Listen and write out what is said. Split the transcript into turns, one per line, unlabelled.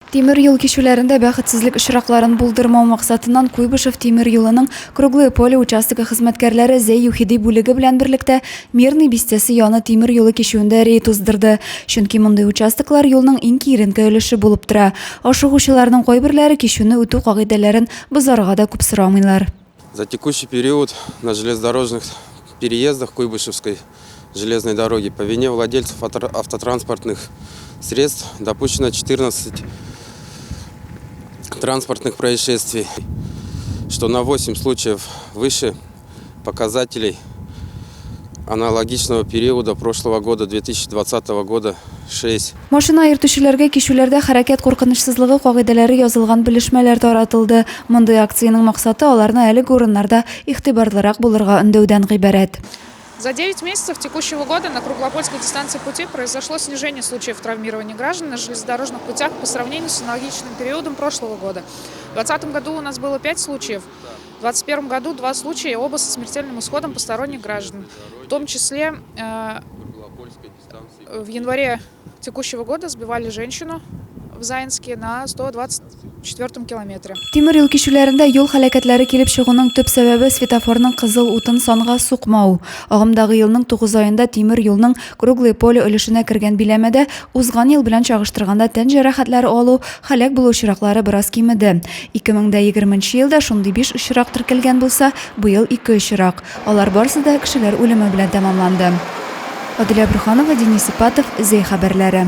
Темир юл кишүләрендә бәхетсезлек очракларын булдырмау максатыннан Куйбышев темир юлының Круглое поле участогы хезмәткәрләре Зәй Юхиди бүлеге белән берлектә Мирный бистәсе яны темир юлы кишүендә рейд уздырды. Чөнки мондый участоклар юлның иң киеренке өлеше булып тора. Ашыгучыларның кайберләре кишүне үтү кагыйдәләрен бозарга да күп сорамыйлар.
За текущий период на железнодорожных переездах Куйбышевской железной дороги по вине владельцев автотранспортных средств допущено 14 транспортных происшествий, что на 8 случаев выше показателей аналогичного периода прошлого года, 2020 года, 6.
Машина йөртүчеләргә кишүләрдә хәрәкәт куркынычсызлыгы кагыйдәләре язылган белешмәләр таратылды. Мондый акциянең максаты аларны әлеге урыннарда игътибарлырак булырга өндәүдән гыйбарәт.
За 9 месяцев текущего года на круглопольской дистанции пути произошло снижение случаев травмирования граждан на железнодорожных путях по сравнению с аналогичным периодом прошлого года. В 2020 году у нас было 5 случаев, в 2021 году 2 случая, оба со смертельным исходом посторонних граждан. В том числе в январе текущего года сбивали женщину в Заинске на 124 километре.
Темир юл кишүләрендә юл хәрәкәтләре килеп чыгуның төп сәбәбе светофорның кызыл утын санга сукмау. Агымдагы елның 9 аенда темир юлның Круглое поле өлешенә кергән биләмәдә узган ел белән чагыштырганда тән җәрәхәтләре алу, һәлак булу очраклары бераз кимеде. 2020 елда шундый 5 очрак теркәлгән булса, быел 2 очрак. Алар барысы да кешеләр үлеме белән тәмамланды. Адилә Бруханова, Денис Ипатов, Зәй хәбәрләре.